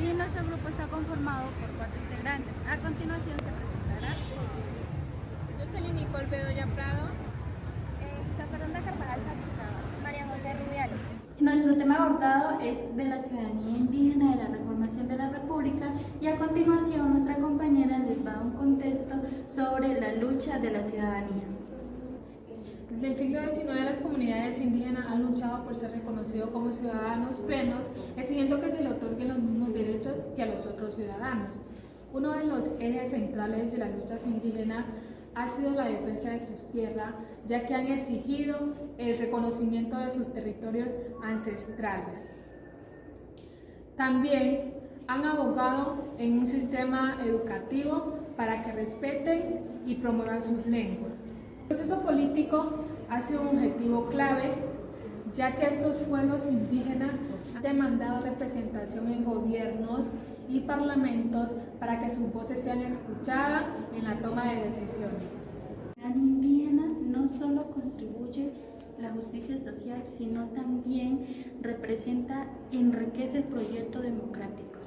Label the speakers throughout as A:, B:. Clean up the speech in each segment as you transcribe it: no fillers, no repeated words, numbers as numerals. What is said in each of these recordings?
A: y nuestro grupo está conformado por 4 integrantes. A continuación se presentará
B: Jocelyn Nicole Bedoya Prado,
A: Zafaranda Carvajal Santiago.
C: María José Rubial.
A: Nuestro tema abordado es de la ciudadanía indígena de la reformación de la República y a continuación nuestra compañera les va a dar un contexto sobre la lucha de la ciudadanía.
B: desde el siglo XIX las comunidades indígenas han luchado por ser reconocidos como ciudadanos plenos, exigiendo que se le otorguen los mismos derechos que a los otros ciudadanos. Uno de los ejes centrales de las luchas indígenas ha sido la defensa de sus tierras, ya que han exigido el reconocimiento de sus territorios ancestrales. También han abogado en un sistema educativo para que respeten y promuevan sus lenguas. El proceso político ha sido un objetivo clave, ya que estos pueblos indígenas han demandado representación en gobiernos y parlamentos para que sus voces sean escuchadas en la toma de decisiones.
A: La ciudadanía indígena no solo contribuye a la justicia social, sino también representa y enriquece el proyecto democrático.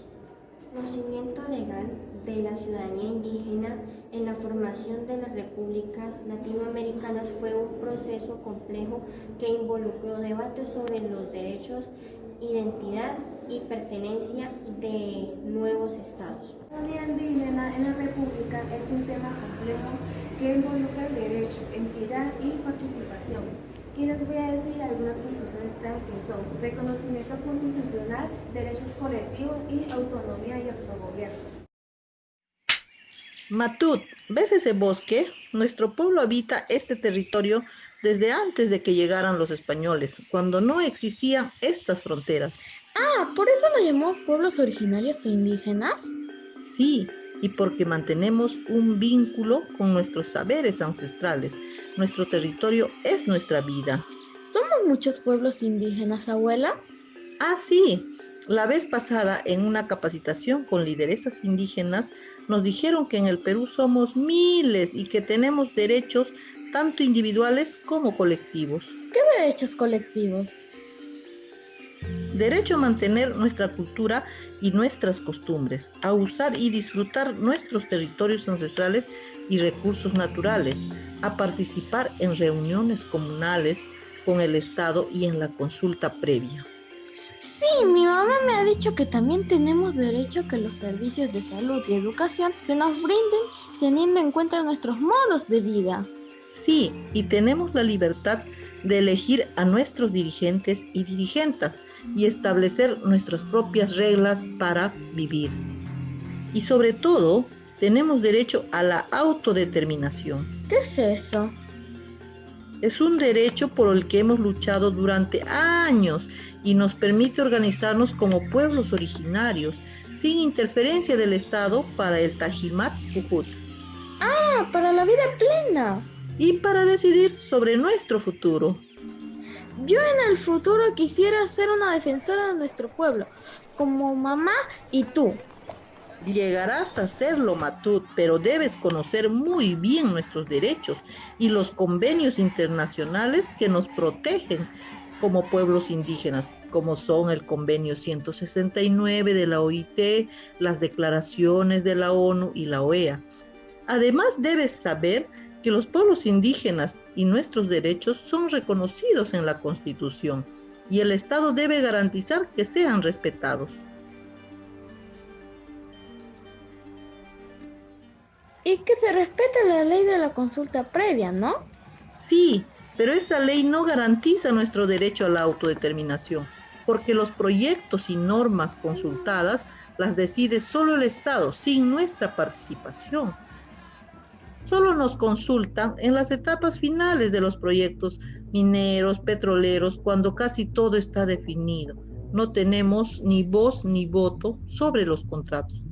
C: El conocimiento legal de la ciudadanía indígena en la formación de las repúblicas latinoamericanas fue un proceso complejo que involucró debates sobre los derechos, identidad y pertenencia de nuevos estados.
D: La ciudadanía indígena en la República es un tema complejo que involucra el derecho, entidad y participación. Y les voy a decir algunas conclusiones clave que son reconocimiento constitucional, derechos colectivos y autonomía y autogobierno.
E: Matut, ¿ves ese bosque? Nuestro pueblo habita este territorio desde antes de que llegaran los españoles, cuando no existían estas fronteras.
F: Ah, ¿por eso nos llamamos pueblos originarios e indígenas?
E: Sí, y porque mantenemos un vínculo con nuestros saberes ancestrales. Nuestro territorio es nuestra vida.
F: ¿Somos muchos pueblos indígenas, abuela?
E: Ah, sí. La vez pasada, en una capacitación con lideresas indígenas, nos dijeron que en el Perú somos miles y que tenemos derechos tanto individuales como colectivos.
F: ¿Qué derechos colectivos?
E: Derecho a mantener nuestra cultura y nuestras costumbres, a usar y disfrutar nuestros territorios ancestrales y recursos naturales, a participar en reuniones comunales con el Estado y en la consulta previa.
F: Sí, mi mamá me ha dicho que también tenemos derecho a que los servicios de salud y educación se nos brinden teniendo en cuenta nuestros modos de vida.
E: Sí, y tenemos la libertad de elegir a nuestros dirigentes y dirigentas y establecer nuestras propias reglas para vivir. Y sobre todo, tenemos derecho a la autodeterminación.
F: ¿Qué es eso?
E: Es un derecho por el que hemos luchado durante años y nos permite organizarnos como pueblos originarios, sin interferencia del Estado para el Tajimat Pujut.
F: Ah, para la vida plena.
E: Y para decidir sobre nuestro futuro.
F: Yo en el futuro quisiera ser una defensora de nuestro pueblo, como mamá y tú.
E: Llegarás a serlo, Matut, pero debes conocer muy bien nuestros derechos y los convenios internacionales que nos protegen como pueblos indígenas, como son el Convenio 169 de la OIT, las declaraciones de la ONU y la OEA. Además, debes saber que los pueblos indígenas y nuestros derechos son reconocidos en la Constitución y el Estado debe garantizar que sean respetados.
F: Y que se respete la ley de la consulta previa, ¿no?
E: Sí, pero esa ley no garantiza nuestro derecho a la autodeterminación, porque los proyectos y normas consultadas las decide solo el Estado, sin nuestra participación. Solo nos consultan en las etapas finales de los proyectos mineros, petroleros, cuando casi todo está definido. No tenemos ni voz ni voto sobre los contratos.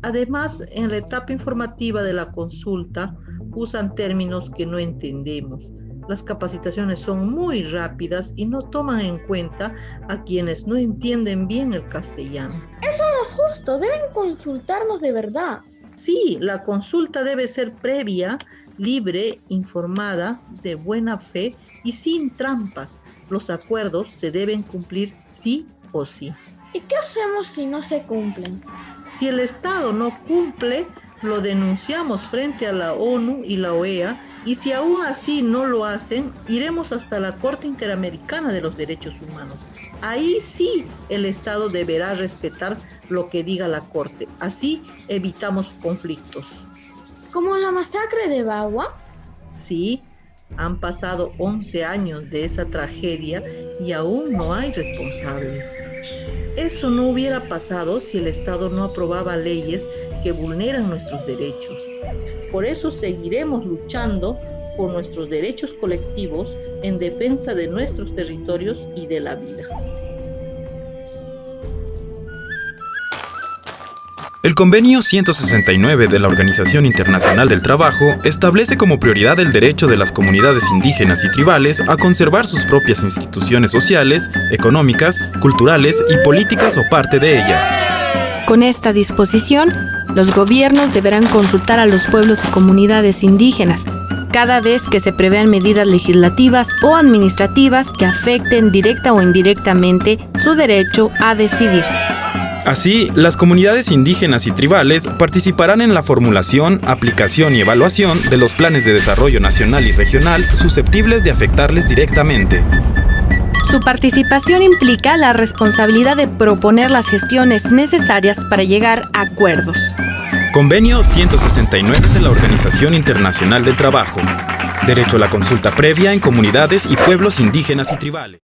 E: Además, en la etapa informativa de la consulta, usan términos que no entendemos. Las capacitaciones son muy rápidas y no toman en cuenta a quienes no entienden bien el castellano.
F: Eso no es justo, deben consultarnos de verdad.
E: Sí, la consulta debe ser previa, libre, informada, de buena fe y sin trampas. Los acuerdos se deben cumplir sí o sí.
F: ¿Y qué hacemos si no se cumplen?
E: Si el Estado no cumple, lo denunciamos frente a la ONU y la OEA, y si aún así no lo hacen, iremos hasta la Corte Interamericana de los Derechos Humanos. Ahí sí el Estado deberá respetar lo que diga la Corte. Así evitamos conflictos.
F: ¿Como la masacre de Bagua?
E: Sí, han pasado 11 años de esa tragedia y aún no hay responsables. Eso no hubiera pasado si el Estado no aprobaba leyes que vulneran nuestros derechos. Por eso seguiremos luchando por nuestros derechos colectivos en defensa de nuestros territorios y de la vida.
G: El Convenio 169 de la Organización Internacional del Trabajo establece como prioridad el derecho de las comunidades indígenas y tribales a conservar sus propias instituciones sociales, económicas, culturales y políticas o parte de ellas.
H: Con esta disposición, los gobiernos deberán consultar a los pueblos y comunidades indígenas cada vez que se prevean medidas legislativas o administrativas que afecten directa o indirectamente su derecho a decidir.
G: Así, las comunidades indígenas y tribales participarán en la formulación, aplicación y evaluación de los planes de desarrollo nacional y regional susceptibles de afectarles directamente.
H: Su participación implica la responsabilidad de proponer las gestiones necesarias para llegar a acuerdos.
G: Convenio 169 de la Organización Internacional del Trabajo. Derecho a la consulta previa en comunidades y pueblos indígenas y tribales.